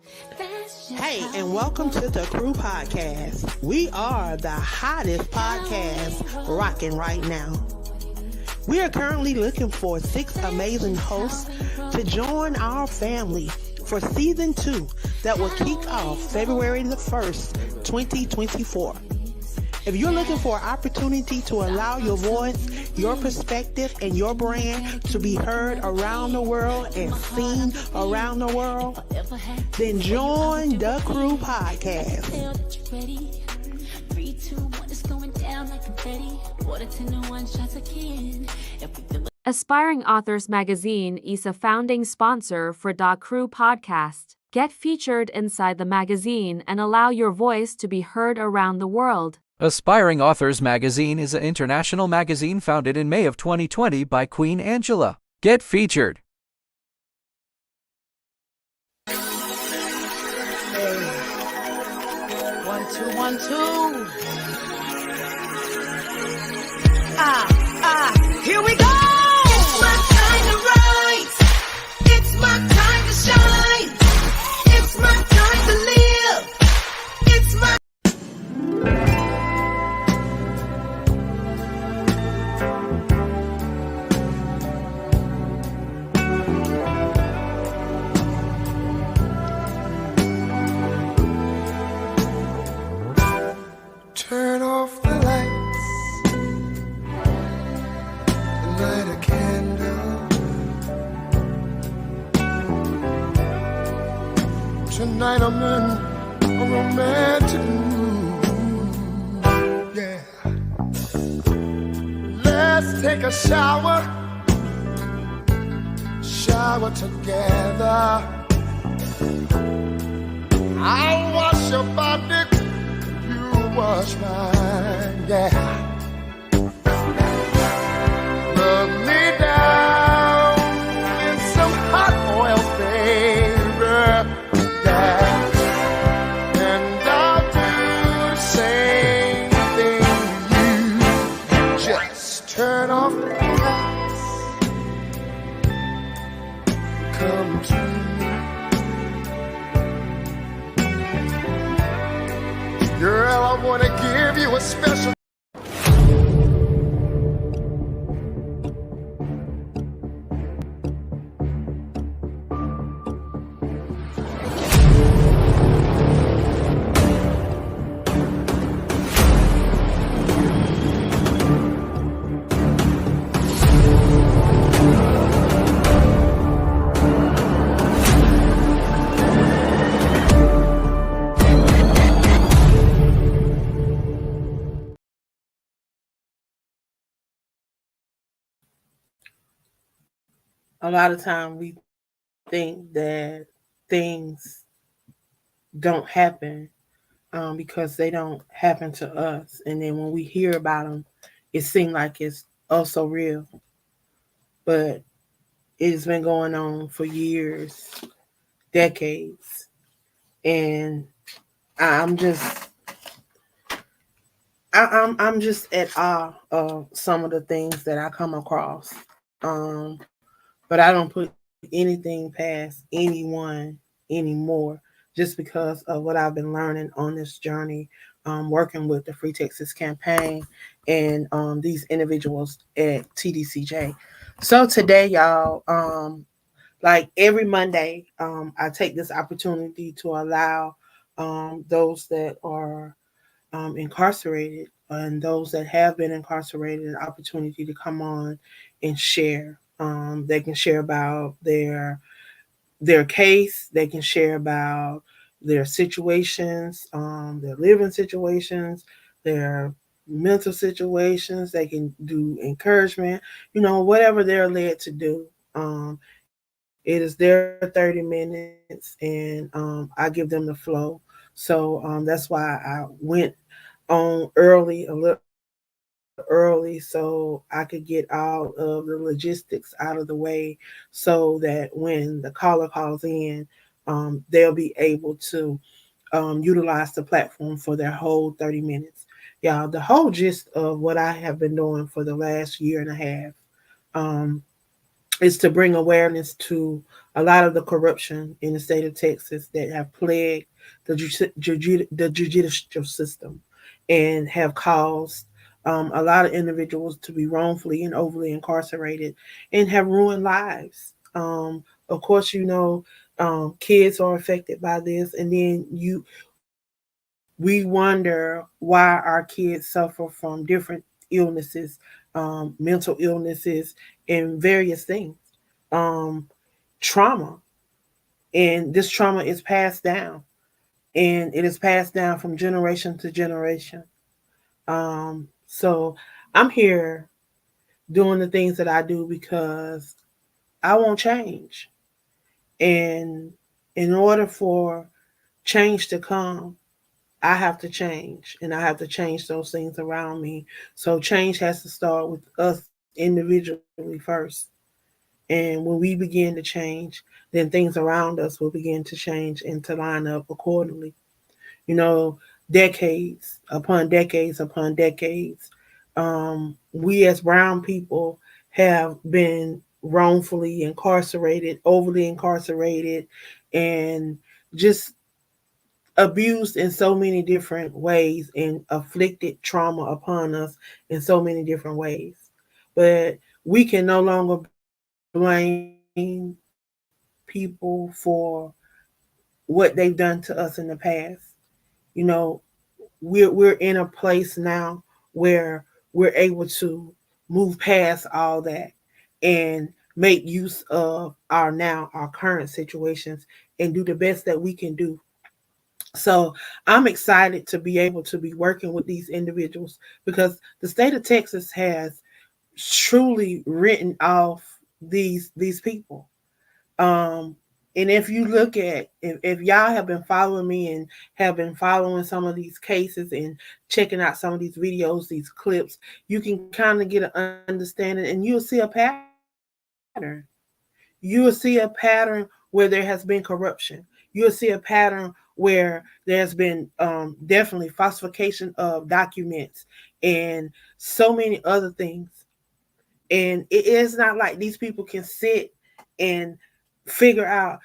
Hey, and welcome to the Crew Podcast. We are the hottest podcast rocking right now. We are currently looking for 6 amazing hosts to join our family for season 2 that will kick off February the 1st, 2024. If you're looking for an opportunity to allow your voice, your perspective, and your brand to be heard around the world and seen around the world, then join the Crew Podcast. Aspiring Authors Magazine is a founding sponsor for Da Crew Podcast. Get featured inside the magazine and allow your voice to be heard around the world. Aspiring Authors Magazine is an international magazine founded in May of 2020 by Queen Angela. Get featured. Hey. 1, 2, 1, 2. Here we go. It's my time to rise. It's my time to shine. It's my time to live. It's my turn off the lights and light a candle. Tonight I'm in a romantic mood. Yeah. Let's take a shower together. I'll wash your body, wash mine, yeah. Rub me down in some hot oil, baby, yeah. And I'll do the same thing you. Just turn off the lights, come to me. Girl, I want to give you a special. A lot of time we think that things don't happen because they don't happen to us. And then when we hear about them, it seems like it's also real. But it's been going on for years, decades. And I'm just at awe of some of the things that I come across. But I don't put anything past anyone anymore just because of what I've been learning on this journey, working with the Free Texas campaign and these individuals at TDCJ. So today, y'all, like every Monday, I take this opportunity to allow those that are incarcerated and those that have been incarcerated an opportunity to come on and share. They can share about their case. They can share about their situations, their living situations, their mental situations. They can do encouragement, whatever they're led to do. It is their 30 minutes, and I give them the flow. So that's why I went on a little early, so I could get all of the logistics out of the way so that when the caller calls in, they'll be able to utilize the platform for their whole 30 minutes. Yeah, the whole gist of what I have been doing for the last year and a half is to bring awareness to a lot of the corruption in the state of Texas that have plagued the judicial system and have caused a lot of individuals to be wrongfully and overly incarcerated and have ruined lives. Of course, kids are affected by this, and then we wonder why our kids suffer from different illnesses, mental illnesses, and various things, um, trauma, and this trauma is passed down, and it is passed down from generation to generation. So I'm here doing the things that I do because I want change, and in order for change to come, I have to change, and I have to change those things around me. So change has to start with us individually first. And when we begin to change, then things around us will begin to change and to line up accordingly. You know, decades upon decades upon decades, we as brown people have been wrongfully incarcerated, overly incarcerated, and just abused in so many different ways and afflicted trauma upon us in so many different ways. But we can no longer blame people for what they've done to us in the past. You know, we're in a place now where we're able to move past all that and make use of our current situations and do the best that we can do. So I'm excited to be able to be working with these individuals because the state of Texas has truly written off these people. Um, and if you look at if y'all have been following me and have been following some of these cases and checking out some of these videos, these clips, you can kind of get an understanding and you'll see a pattern. You will see a pattern where there has been corruption. You'll see a pattern where there's been definitely falsification of documents and so many other things. And it is not like these people can sit and figure out,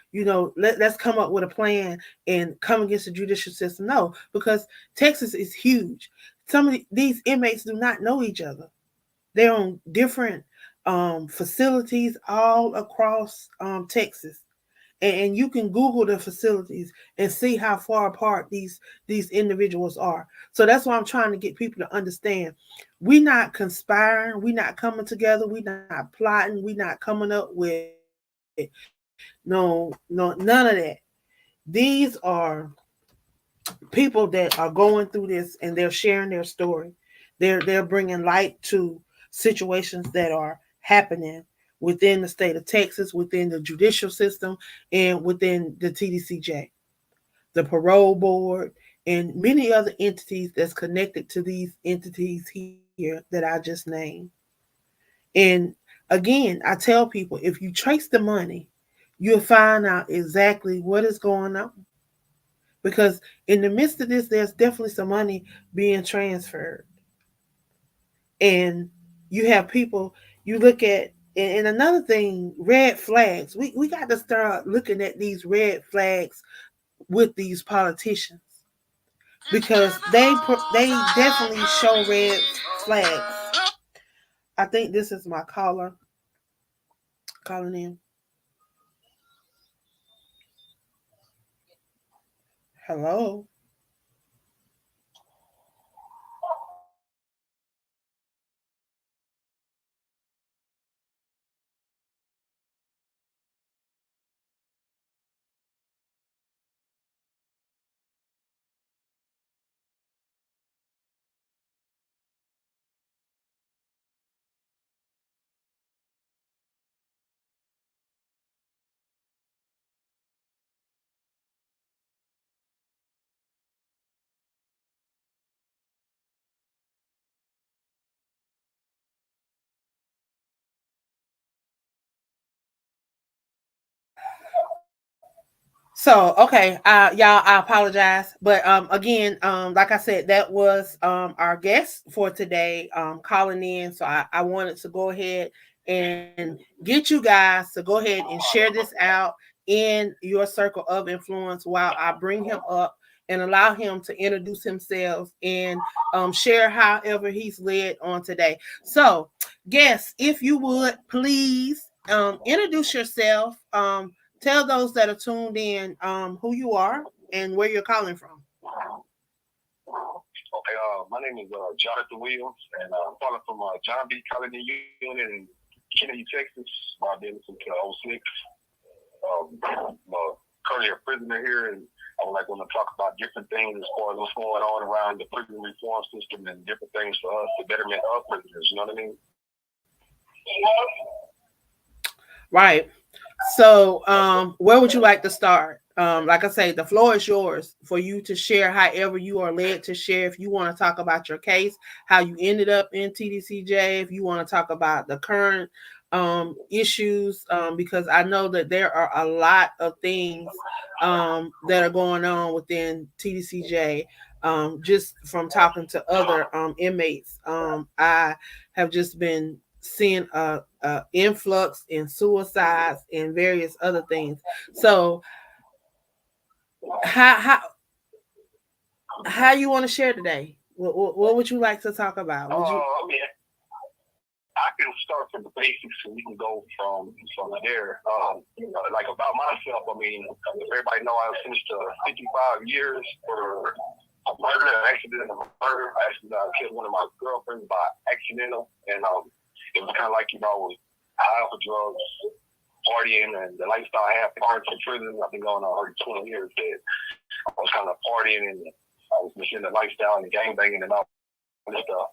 let's come up with a plan and come against the judicial system. No, because Texas is huge. Some of these inmates do not know each other. They're on different facilities all across Texas, and you can Google the facilities and see how far apart these individuals are. So that's why I'm trying to get people to understand. We're not conspiring. We're not coming together. We're not plotting. We're not coming up with no, none of that. These are people that are going through this and they're sharing their story. They're bringing light to situations that are happening within the state of Texas, within the judicial system, and within the TDCJ, the parole board, and many other entities that's connected to these entities here that I just named. And again, I tell people, if you trace the money, you'll find out exactly what is going on. Because in the midst of this, there's definitely some money being transferred. And you have people, you look at, and another thing, red flags. We got to start looking at these red flags with these politicians because they definitely show red flags. I think this is my caller calling in. Hello. So okay, y'all, I apologize, but again, like I said, that was our guest for today, calling in. So I wanted to go ahead and get you guys to go ahead and share this out in your circle of influence while I bring him up and allow him to introduce himself and share however he's led on today. So, guests, if you would please introduce yourself. Tell those that are tuned in who you are and where you're calling from. Okay, my name is Jonathan Williams, and I'm calling from John B. Colony Unit in Kennedy, Texas. I've been since 06. I'm currently a prisoner here, and I would want to talk about different things as far as what's going on around the prison reform system and different things for us, the betterment of prisoners. You know what I mean? Right. So, where would you like to start? Like I say, the floor is yours for you to share however you are led to share. If you want to talk about your case, how you ended up in TDCJ, if you want to talk about the current issues, because I know that there are a lot of things that are going on within TDCJ. Just from talking to other inmates, I have just been seeing a influx in suicides and various other things. So how you want to share today? What would you like to talk about? Would you? I mean, I can start from the basics and we can go from there. Like about myself, I mean, everybody know I finished 55 years for a murder, accidental murder. I actually killed one of my girlfriends by accidental, and it was kind of like, I was high off of drugs, partying, and the lifestyle I had prior to prison. I've been going on already 20 years that I was kind of partying, and I was missing the lifestyle and the gangbanging and all this stuff.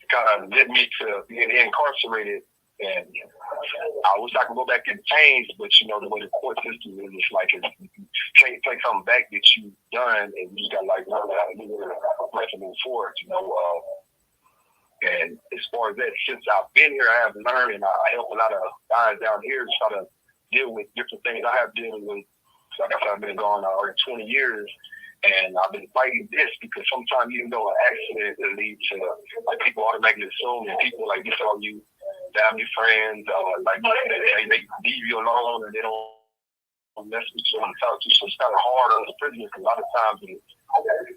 Kind of led me to being incarcerated, and I wish I could go back and change, but the way the court system is, it's like you can't take something back that you've done, and you just got to learn how to do it and move forward. And as far as that, since I've been here, I have learned, and I help a lot of guys down here to try to deal with different things I have dealing with. Like I said, I've been gone already 20 years, and I've been fighting this because sometimes even though an accident will lead to, like, people automatically assume that people like this are you, family, friends, like they leave you alone and they don't mess with you and talk to you. So it's kind of hard on the prisoners because a lot of times,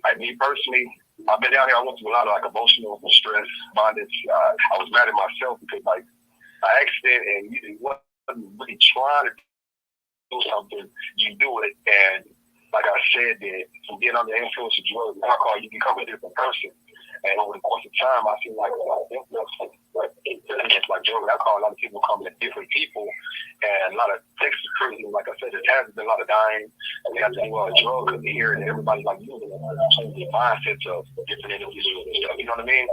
like me personally, I've been down here. I went through a lot of like emotional stress, bondage. I was mad at myself because like an accident and you wasn't really trying to do something. You do it, and like I said, that from being under the influence of drugs and alcohol, you become a different person. And over the course of time, I feel like a lot of influence, like drugs and alcohol, a lot of people come at different people, and a lot of Texas prison, like I said, there has been a lot of dying, and they have to do drugs in here, and everybody's like using it, changing the mindsets of different individuals and stuff. You know what I mean?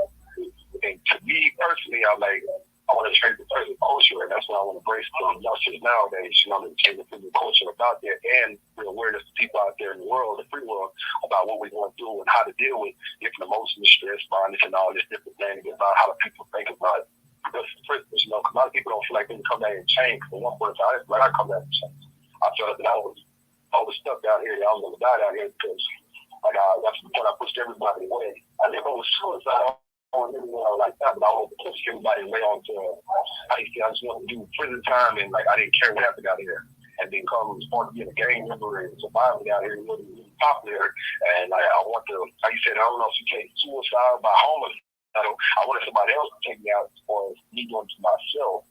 And to me personally, I'm like, I want to change the prison culture, and that's what I want to embrace for youngsters nowadays. To change the prison culture about that, and bring awareness to people out there in the world, the free world, about what we're going through and how to deal with different emotions, stress, bondage, and all this different things about how the people think about the prisoners. Because a lot of people don't feel like they can come down and change. For one person, I come down and change. I felt that I was stuck down here. I was going to die down here because that's the point I pushed everybody away. I never was suicide on anyone like that, but I want to push everybody away onto I just want to do prison time, and like I didn't care what happened out here. And then come part of being a gang member and surviving out here, it wasn't really popular. And like I want to, like you said, I don't know if you take suicide by homeless. I wanted somebody else to take me out as far as me doing to myself.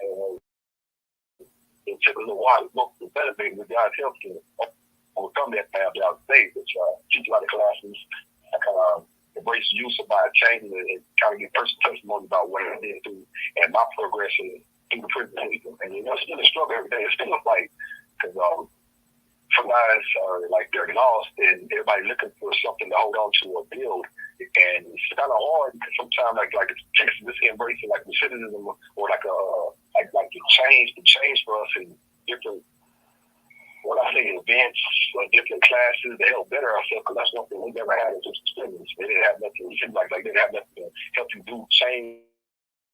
And it took a little while to look for better things with God's help to overcome that path that I was saved, which teach a lot of classes. I kind of embrace use about changing it and kind of get personal testimony about what I did through and my progression through the prison system. And it's still a struggle every day. It's still a fight because some guys are like they're lost and everybody looking for something to hold on to or build. And it's kind of hard because sometimes like it's this embracing like recidivism or like the change for us in different. What I say, events or different classes to help better ourselves, because that's one thing we never had as just students. They didn't have nothing. It seemed like they didn't have nothing to help you do change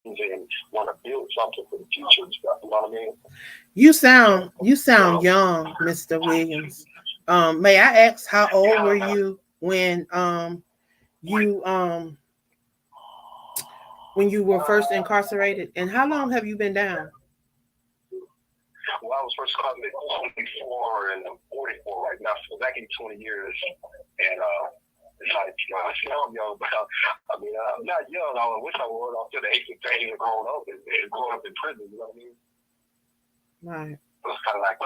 and want to build something for the future and stuff. You know what I mean? You sound young, Mr. Williams. May I ask how old were you when you when you were first incarcerated? And how long have you been down? Well, I was first caught at 24 and I'm 44 right now, so back in 20 years. And it's like, I'm young, but I mean, I'm not young. I wish I was. I'm still the age of pain and growing up and growing up in prison, you know what I mean? Right. So it's kind of like,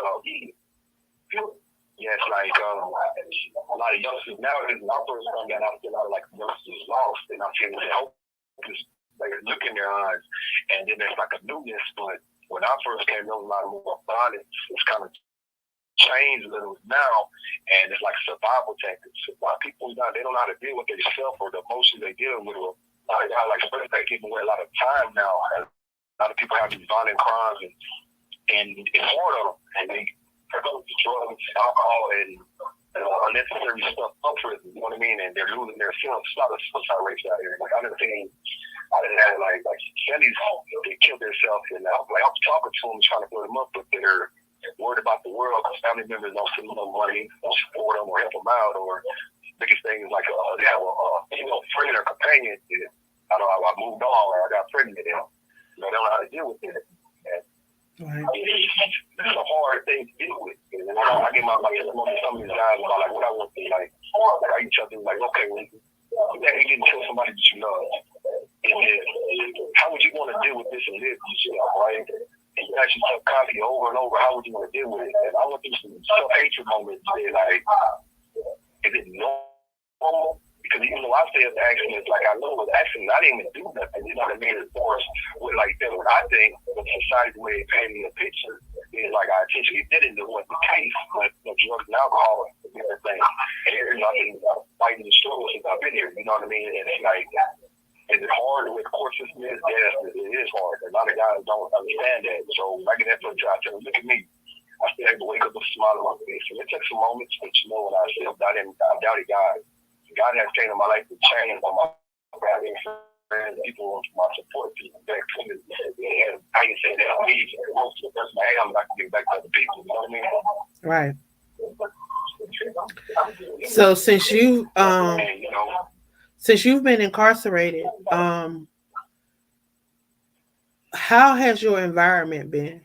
yeah, it's like a lot of youngsters nowadays, when I first come down, I see a lot of like youngsters lost, and I'm seeing the hope, like look in their eyes, and then there's like a newness, but when I first came, there was a lot more violence. It's kind of changed a little now, and it's like survival tactics. A lot of people now, they don't know how to deal with themselves or the emotions they deal with. Like especially they giving away a lot of time now. And a lot of people have these violent crimes, and it's hard on them, and they go to drugs, alcohol, and unnecessary stuff up prison. You know what I mean? And they're losing their self. It's a lot of suicide rates out here. Like I didn't have like Shelly's, they killed themselves, and I was talking to them, trying to put them up, but they're worried about the world because family members don't send them money, don't support them or help them out, or biggest thing is like they have a friend or companion. I know I moved on or I got pregnant, and they don't know how to deal with it. Right. It's a hard thing to deal with. And I get my testimony to some of these guys about like what I want to like I each other like, okay, when you didn't kill somebody that you love, and then how would you want to deal with this and live this yourself, right? And you ask yourself constantly over and over, how would you want to deal with it? And I went through some self-hatred moments where like, is it normal? Because even though I say it's accident, it's like I know it was accident. I didn't even do nothing. You know what I mean? As far as what like that, what I think, but society's way of painting a picture is like I intentionally didn't do what the case, but drugs and alcohol and everything. And I've been fighting the struggle since I've been here. You know what I mean? And it's like, is it hard with court system? Yes, it is hard. A lot of guys don't understand that. So I get that from Josh. Look at me. I still have to wake up with a smile on my face. And it took some moments, but you know what I said? I doubted God. God has changed my life to change on my family and friends, people, my support people back to me. And I can say that I'm me. Most of the person I am, I can get back to other people. You know what I mean? Right. So since you've been incarcerated, how has your environment been?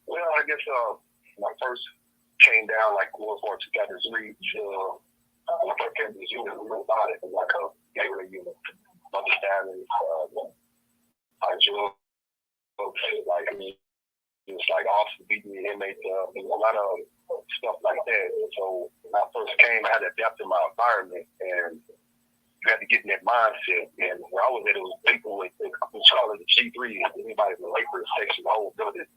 Well, I guess my first came down like World War 2003 to my first came to this unit, we went about it like a gateway unit, understanding how drugs, like I mean, it was like officers beating the inmates, a lot of stuff like that. So when I first came, I had to adapt to my environment, and you had to get in that mindset. And where I was at, it was people with Charlie the G3, anybody in the labor section, the whole building.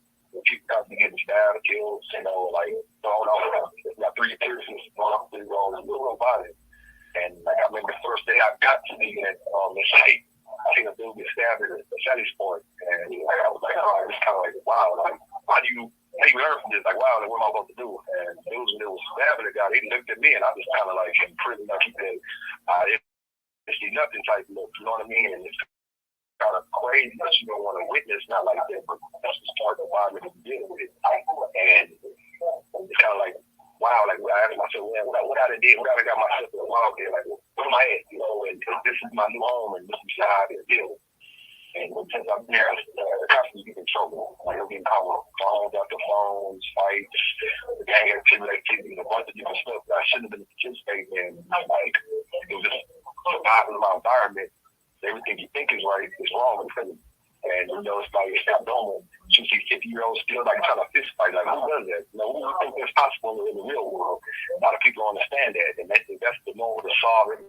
People got to getting stabbed, killed, like thrown off. Got 3 persons thrown off the road and little about it. And like I remember the first day I got to the site, I seen a dude get stabbed at the Shelly Sport, and like I was like, oh, it's kind of like, wow, like how do you learn from this? Like, wow, like, what am I supposed to do? And the dude was stabbing the guy. He looked at me, and I just kind of like in prison, like he said, I didn't see nothing type look. You know what I mean? And it's kind of crazy that you don't want to witness, not like that, but that's the start of the environment that you're dealing with. And it's kind of like, wow, like I asked myself, man, what I did, what I got myself involved in, like, what am I at, and this is my new home, and this is how I deal. And since I'm there, constantly getting in trouble. Like, I'm getting caught with phones after phones, fights, gang activity, a bunch of different stuff that I shouldn't have been participating in. Like, it was just surviving in my environment. Everything you think is right is wrong. And it's like, it's not normal. You see 50-year-olds still like trying to fist fight. Like, who does that? Who do you think that's possible in the real world? A lot of people don't understand that. And that's the normal to solve every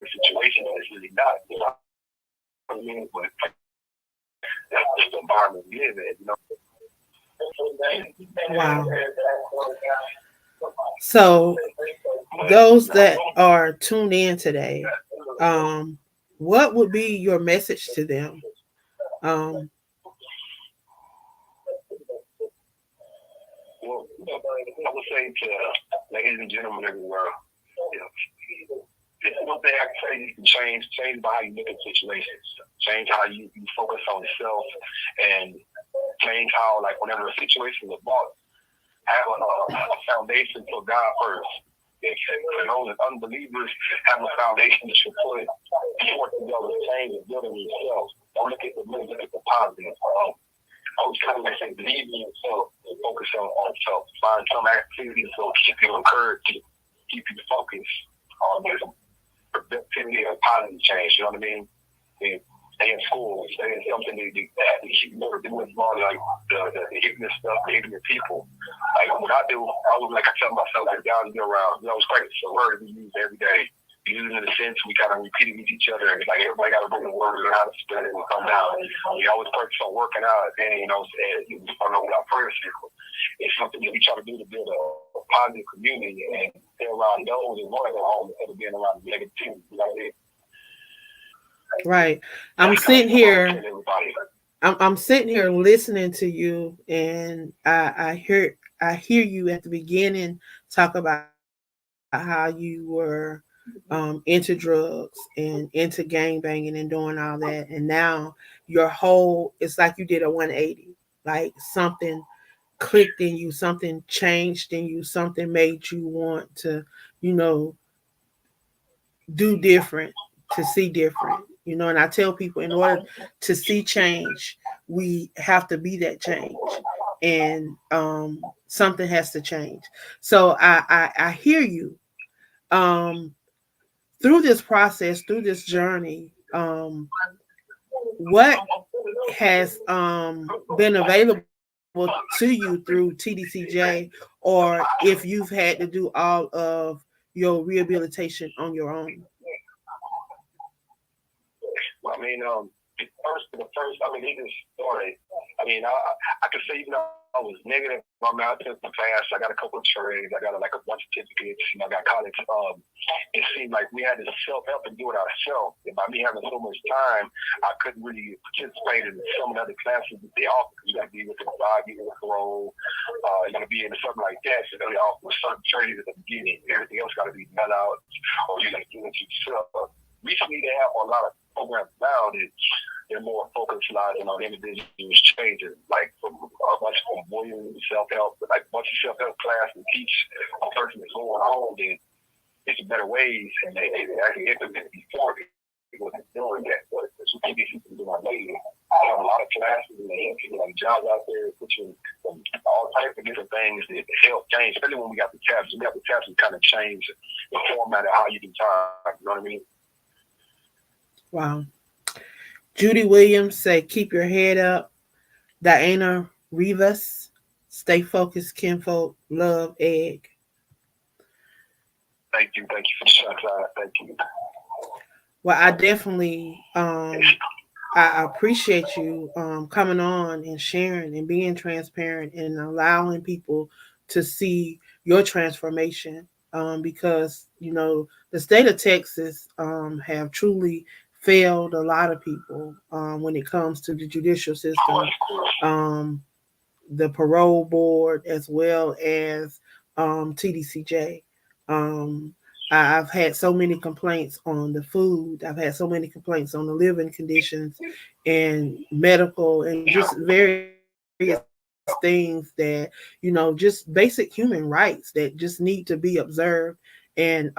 situation. And it's really not. You know what I mean? But that's just the environment we live in, Wow. So those that are tuned in today, what would be your message to them? Well, I would say to ladies and gentlemen everywhere, it's one thing I can say you can change by how you look at situations, change how you focus on yourself, and change how, like, whenever a situation is about, have a foundation for God first. And those unbelievers have a foundation that should put forth together change and building yourself. Don't look at the negative, look at the positive. I was kind of like saying, believe in yourself and focus on self. Find some activities that will keep you encouraged, keep you focused on the productivity and positive change. You know what I mean? And stay in school, stay in something that you never do with more like the ignorant stuff, the ignorant people. Like what I do, I was like I tell myself like down year round. You know, it's great. It's a word we use every day. We use it in a sense we kind of repeat it with each other. It's like everybody got to bring the word and how to spell it and come down. We always focus on working out, and you know, we start with our prayer circle. It's something that we try to do to build a positive community and stay around those and one of their homes instead of being around the negativity. You know what I mean? Right. I'm sitting here. I'm sitting here listening to you, and I hear you at the beginning talk about how you were into drugs and into gang banging and doing all that, and now your whole it's like you did a 180, like something clicked in you, something changed in you, something made you want to, you know, do different, to see different, you know. And I tell people, in order to see change, we have to be that change, and something has to change. So I hear you. Through this process, through this journey, what has been available to you through TDCJ, or if you've had to do all of your rehabilitation on your own? Well, I mean, the first, I mean, he just started. I mean, I could say, even though I was negative on my attempts to pass, I got a couple of trades, I got like a bunch of certificates, and I got college. It seemed like we had to self-help and do it ourselves. And by me having so much time, I couldn't really participate in some of the other classes that they offer. You got to be with the 5-year parole, you got to be in something like that. So they offer certain trades at the beginning. Everything else got to be done out, or you got to do it yourself. Recently, they have a lot of programs now that they're more focused on individuals changing, like from a bunch of William self-help, like a bunch of self-help class and teach a person that's going on, then it's better ways, and they actually implement it before they wasn't doing that. But it's what they can do on later. I have a lot of classes and they have like jobs out there, put you in all types of different things that help change, especially when we got the tabs. We got the tabs and kind of change the format of how you do time. You know what I mean? Wow. Judy Williams say, keep your head up. Diana Rivas, stay focused, kinfolk, love, egg. Thank you for the shout out. Thank you. Well, I definitely I appreciate you coming on and sharing and being transparent and allowing people to see your transformation, because, you know, the state of Texas have truly failed a lot of people when it comes to the judicial system, the parole board, as well as TDCJ. I've had so many complaints on the food. I've had so many complaints on the living conditions and medical and just various things that, you know, just basic human rights that just need to be observed. And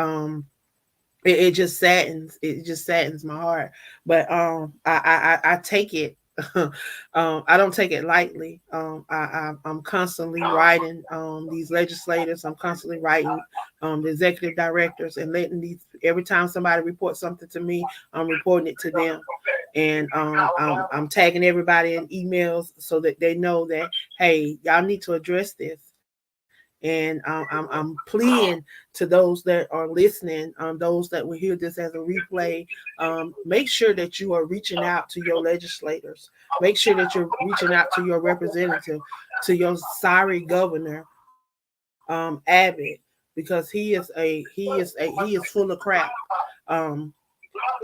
it just saddens my heart. But I take it. I don't take it lightly. I'm constantly writing these legislators. I'm constantly writing the executive directors, and letting these, every time somebody reports something to me, I'm reporting it to them. And I'm tagging everybody in emails so that they know that, hey, y'all need to address this. And I'm pleading to those that are listening, those that will hear this as a replay. Make sure that you are reaching out to your legislators. Make sure that you're reaching out to your representative, to your sorry governor, Abbott, because he is full of crap.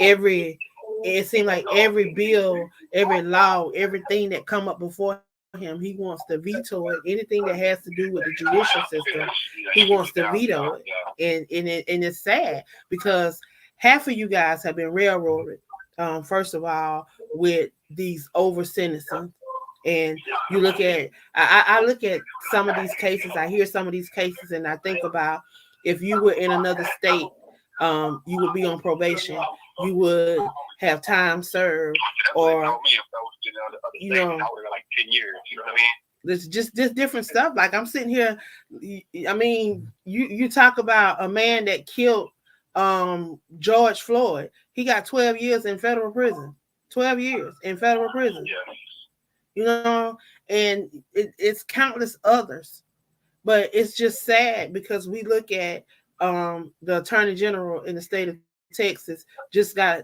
Every It seems like every bill, every law, everything that come up before him, he wants to veto it. Anything that has to do with the judicial system, he wants to veto it. And it's sad, because half of you guys have been railroaded, first of all, with these over sentencing. And you look at, I look at some of these cases, I hear some of these cases, and I think about, if you were in another state, you would be on probation. You would have time served, That's what they or told me if I was in the other you state, I know, would have got like 10 years. You know what I mean? there's just this different stuff. Like I'm sitting here, I mean, you talk about a man that killed George Floyd. He got 12 years in federal prison. 12 years in federal prison. Yeah. You know, and it's countless others. But it's just sad because we look at the attorney general in the state of Texas just got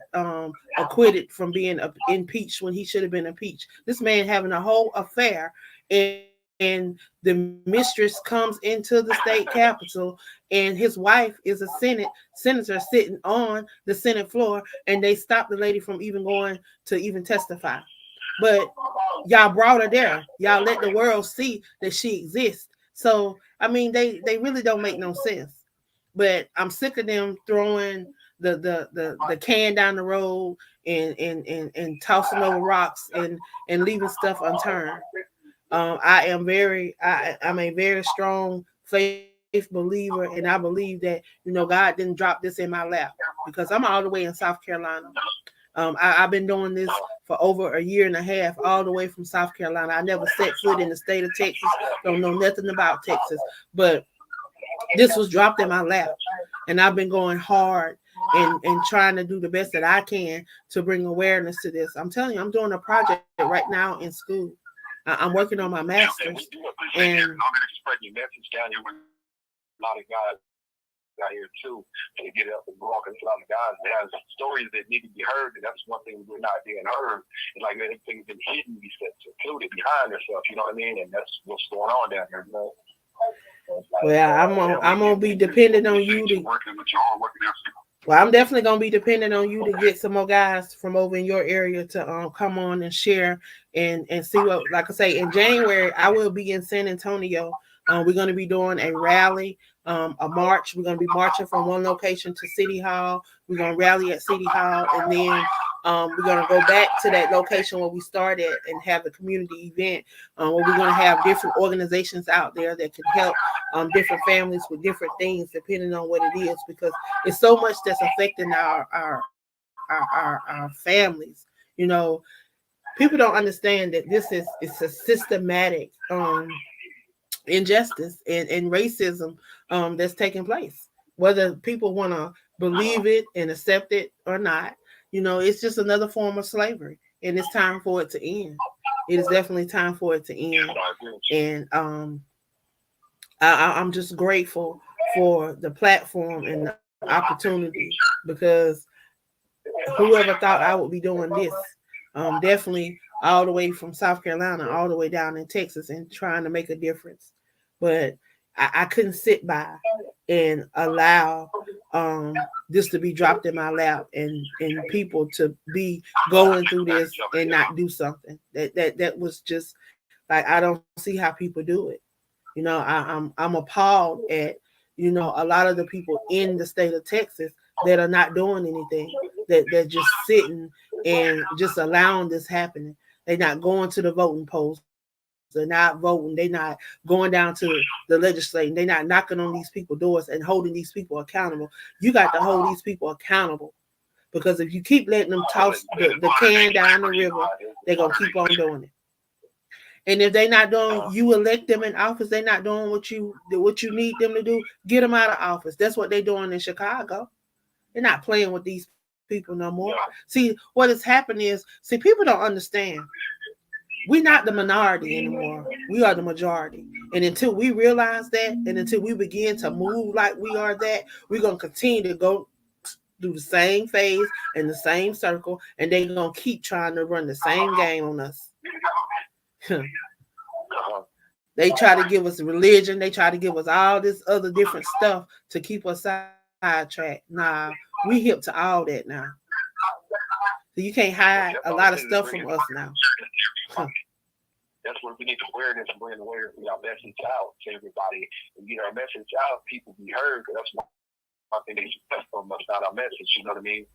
acquitted from being impeached when he should have been impeached. This man having a whole affair, and the mistress comes into the state capitol, and his wife is a senator sitting on the Senate floor, and they stopped the lady from even going to even testify. But y'all brought her there. Y'all let the world see that she exists. So I mean, they really don't make no sense. But I'm sick of them throwing the can down the road and tossing over rocks and leaving stuff unturned. I'm a very strong faith believer, and I believe that God didn't drop this in my lap because I'm all the way in South Carolina. I've been doing this for over a year and a half, all the way from South Carolina. I never set foot in the state of Texas, don't know nothing about Texas, but this was dropped in my lap, and I've been going hard and trying to do the best that I can to bring awareness to this. I'm telling you, I'm doing a project right now in school. I'm working on my master's, and I'm spreading your message down here with a lot of guys out here too, to get up and walk. There's a lot of guys that have stories that need to be heard, and that's one thing we're not being heard. And like everything's been hidden, be secluded behind herself. You know what I mean? And that's what's going on down here. You know? Well, I'm gonna be dependent on you to. Well, I'm definitely gonna be dependent on you to get some more guys from over in your area to come on and share and see what. Like I say, in January I will be in San Antonio. We're gonna be doing a rally, a march. We're gonna be marching from one location to City Hall. We're gonna rally at City Hall, and then we're gonna go back to that location where we started and have a community event where we're gonna have different organizations out there that can help different families with different things depending on what it is, because it's so much that's affecting our families. People don't understand that it's a systematic injustice and racism that's taking place, whether people want to believe it and accept it or not. It's just another form of slavery, and it's time for it to end. It is definitely time for it to end. And I'm just grateful for the platform and the opportunity, because whoever thought I would be doing this, definitely all the way from South Carolina all the way down in Texas and trying to make a difference. But I couldn't sit by and allow this to be dropped in my lap and people to be going through this and not do something. That was just like, I don't see how people do it. I'm appalled at a lot of the people in the state of Texas that are not doing anything, that they're just sitting and just allowing this happening. They're not going to the voting polls. They're not voting. They're not going down to the legislature. They're not knocking on these people's doors and holding these people accountable. You got to hold these people accountable, because if you keep letting them toss the can down the river, they're going to keep on doing it. And if they're not doing, you elect them in office, they're not doing what you need them to do, get them out of office. That's what they're doing in Chicago. They're not playing with these people no more. See, what has happened is, people don't understand. We're not the minority anymore. We are the majority. And until we realize that, and until we begin to move like we are that, we're going to continue to go do the same phase and the same circle, and they're going to keep trying to run the same game on us. They try to give us religion. They try to give us all this other different stuff to keep us sidetracked. Nah, we hip to all that now. So you can't hide a lot of stuff from us now. That's what we need to awareness and bring awareness and our message out to everybody and get our message out. People be heard, because that's one thing they expect from us, not our message. You know what I mean?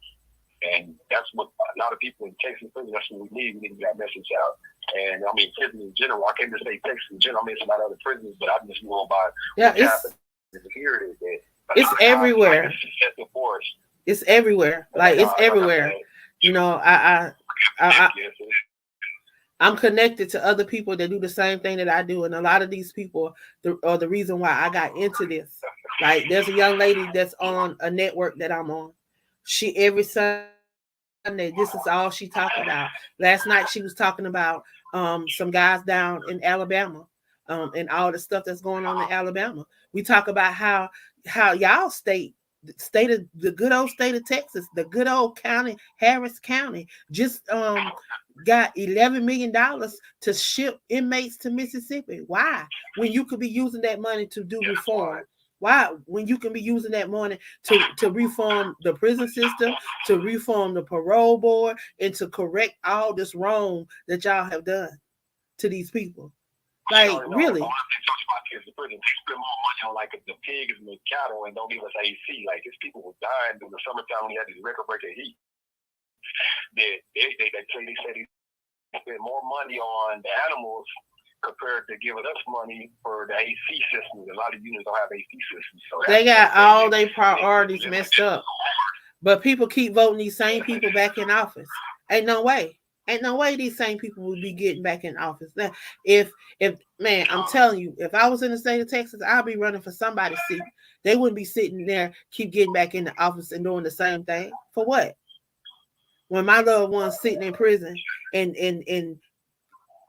And that's what a lot of people in Texas, that's what we need. We need to get our message out. And I mean, prison in general, I can't just say Texas in general. I mean, it's a lot of other prisons, but I'm just going by what's happening here. Is that It's everywhere. Excessive force. It's everywhere. Like it's everywhere. You know, I I'm connected to other people that do the same thing that I do, and a lot of these people are the reason why I got into this. Like, there's a young lady that's on a network that I'm on. She every Sunday, this is all she talk about. Last night she was talking about some guys down in Alabama, and all the stuff that's going on in Alabama. We talk about how y'all state of the good old state of Texas, the good old county, Harris County, just got $11 million to ship inmates to Mississippi. Why? When you could be using that money to do reform. Why? When you can be using that money to reform the prison system, to reform the parole board, and to correct all this wrong that y'all have done to these people. Like, really? Kids in prison, they spend more money on like the pigs and the cattle and don't give us AC. Like, these people were dying during the summertime when we had this record breaking heat. They say they spend more money on the animals compared to giving us money for the AC systems. A lot of units don't have AC systems. So they got all their priorities messed up. But people keep voting these same people back in office. Ain't no way these same people would be getting back in office. Now, if man, I'm telling you, if I was in the state of Texas, I'd be running for somebody's seat. They wouldn't be sitting there, keep getting back in the office and doing the same thing. For what? When my loved one's sitting in prison and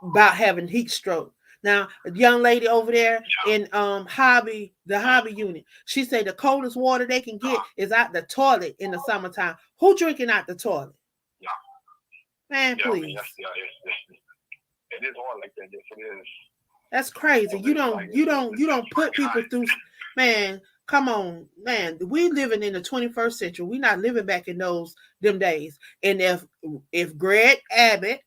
about having heat stroke. Now, a young lady over there in the hobby unit, she said the coldest water they can get is out the toilet in the summertime. Who drinking out the toilet? Man, please. I mean, it is hard like that. Yes, it is. That's crazy. You don't put people through. Man, come on, man. We living in the 21st century. We not living back in them days. And if Greg Abbott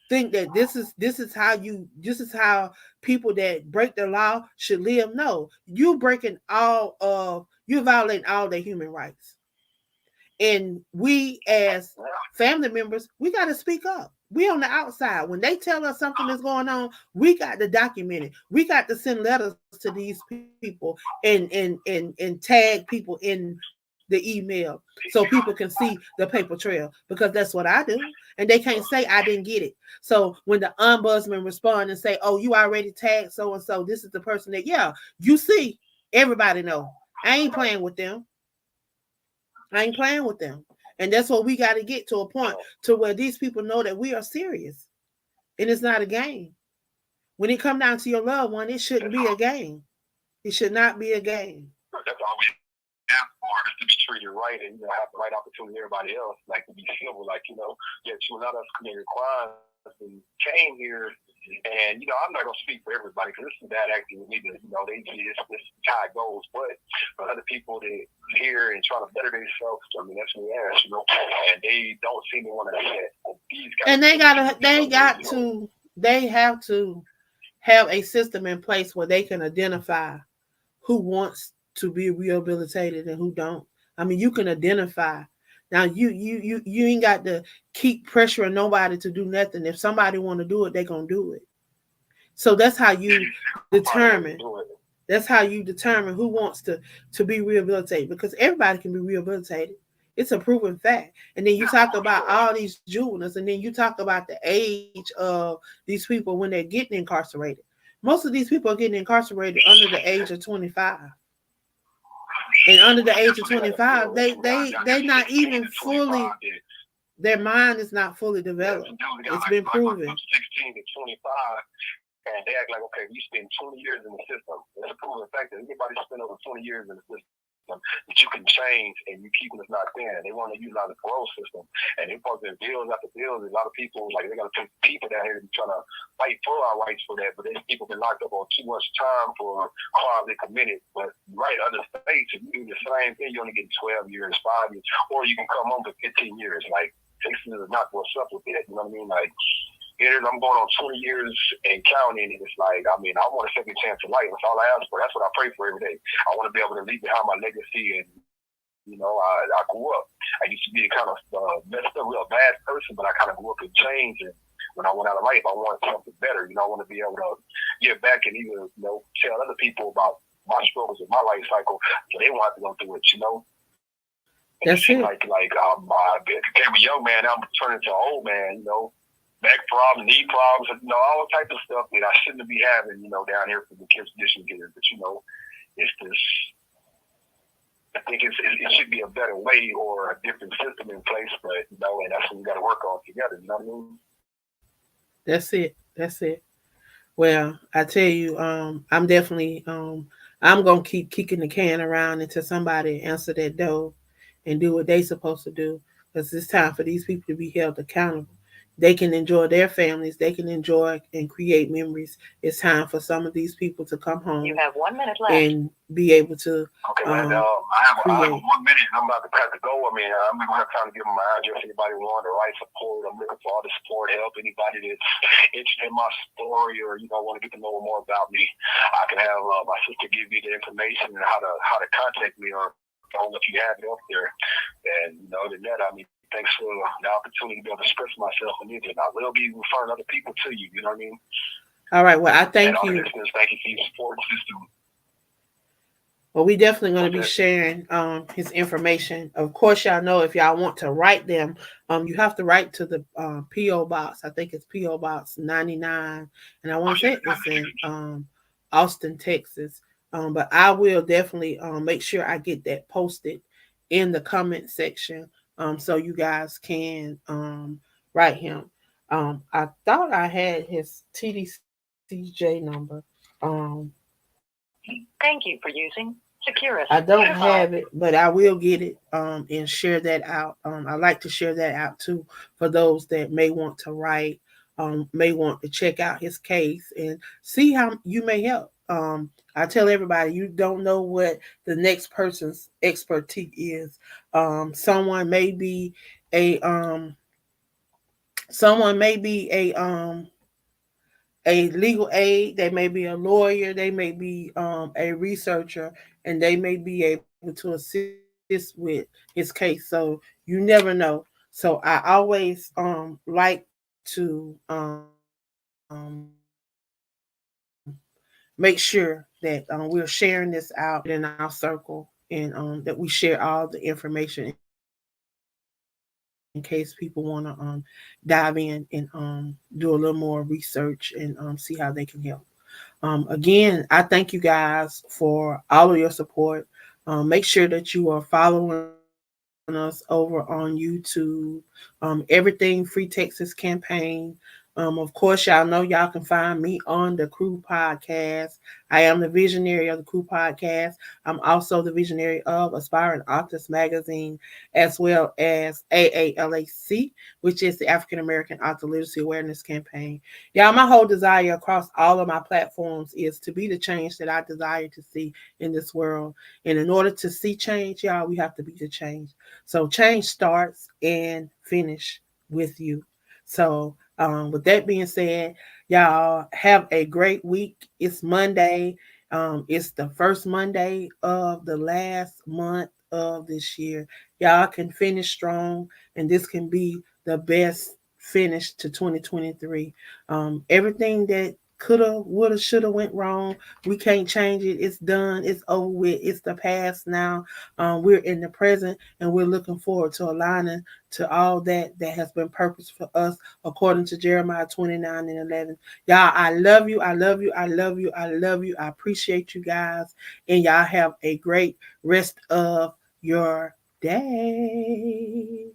think that this is how people that break the law should live, no, you're violating all their human rights. And we as family members, we got to speak up. We on the outside. When they tell us something is going on, we got to document it. We got to send letters to these people and tag people in the email so people can see the paper trail, because that's what I do. And they can't say I didn't get it. So when the ombudsman respond and say, oh, you already tagged so-and-so, this is the person that, yeah, you see, everybody know. I ain't playing with them. And that's what we got to get to a point to where these people know that we are serious. And it's not a game. When it come down to your loved one, it shouldn't be a game. It should not be a game. That's all we ask for, is to be treated right and have the right opportunity to everybody else, like to be civil, like, you let us committed crimes and came here. And, I'm not going to speak for everybody because this is bad acting either. This is how it goes. But for other people that here and trying to better themselves, I mean, that's what we ask, and they don't seem to want to do that. And they have to have a system in place where they can identify who wants to be rehabilitated and who don't. I mean, you can identify. Now, you ain't got to keep pressuring nobody to do nothing. If somebody want to do it, they're going to do it. So that's how you determine. That's how you determine who wants to be rehabilitated, because everybody can be rehabilitated. It's a proven fact. And then you talk about all these juveniles, and then you talk about the age of these people when they're getting incarcerated. Most of these people are getting incarcerated under the age of 25. And under the age of 25, they not even fully, their mind is not fully developed. It's been proven. 16 to 25, and they act like, okay, you spend 20 years in the system. It's a proven fact that anybody spend over 20 years in the system that you can change, and you keep us not there. They want to utilize the parole system, and they post their bills after bills. A lot of people, like, they got to take people down here to try to fight for our rights for that, but these people been locked up on too much time for crimes they committed. But right, other states, if you do the same thing, you only get 12 years, 5 years, or you can come home for 15 years. Like, Texas is not what's up with that. You know what I mean? Like, I'm going on 20 years and counting, and it's like, I mean, I want a second chance of life. That's all I ask for. That's what I pray for every day. I want to be able to leave behind my legacy, and I grew up. I used to be a kind of messed up, real bad person, but I kind of grew up and changed. And when I went out of life, I wanted something better. I want to be able to give back and even tell other people about my struggles in my life cycle, so they won't have to go through it, you know. And That's it seems it. like I became a young man, now I'm turning into an old man, you know. Back problems, knee problems, you know, all types of stuff that I shouldn't be having, you know, down here for the kids' condition here. But you know, it's this. I think it should be a better way or a different system in place, but you know, and that's what we got to work on together. You know what I mean? That's it. That's it. Well, I tell you, I'm definitely I'm gonna keep kicking the can around until somebody answer that door and do what they supposed to do. Because it's time for these people to be held accountable. They can enjoy their families, they can enjoy and create memories. It's time for some of these people to come home. You have 1 minute left. And be able to Okay, man. I have 1 minute. I'm about to have to go. I mean, I'm gonna have time to give them my address. Anybody want the right support? I'm looking for all the support, help. Anybody that's interested in my story or you know want to get to know more about me, I can have my sister give you the information and how to contact me or I don't know if you have it up there. And you know, other than that, I mean, thanks for the opportunity to be able to express myself and anything. I will be referring other people to you. You know what I mean? All right. Well, I thank and all you. the listeners, thank you for your support system. Well, we definitely going to be sharing his information. Of course, y'all know if y'all want to write them, you have to write to the P.O. Box. I think it's P.O. Box 99. And I want to say it's in Austin, Texas. But I will definitely make sure I get that posted in the comment section so you guys can write him. I thought I had his TDCJ number. Thank you for using Securus. I don't have it, but I will get it and share that out. I like to share that out too for those that may want to write, may want to check out his case and see how you may help. I tell everybody you don't know what the next person's expertise is. Someone may be a someone may be a legal aid, they may be a lawyer, they may be a researcher, and they may be able to assist with his case. So you never know. So I always like to make sure that we're sharing this out in our circle and that we share all the information in case people want to dive in and do a little more research and see how they can help. Again, I thank you guys for all of your support. Make sure that you are following us over on YouTube. Everything Free Texas campaign. Of course, y'all know y'all can find me on the Crew Podcast. I am the visionary of the Crew Podcast. I'm also the visionary of Aspiring Authors Magazine, as well as AALAC, which is the African American Author Literacy Awareness Campaign. Y'all, my whole desire across all of my platforms is to be the change that I desire to see in this world. And in order to see change, y'all, we have to be the change. So change starts and finish with you. So with that being said, y'all have a great week. It's Monday. It's the first Monday of the last month of this year. Y'all can finish strong, and this can be the best finish to 2023. Everything that coulda, woulda, shoulda went wrong, we can't change it. It's done. It's over with. It's the past now. We're in the present, and we're looking forward to aligning to all that has been purposed for us according to Jeremiah 29 and 11. Y'all, I love you. I love you. I love you. I love you. I appreciate you guys. And y'all have a great rest of your day.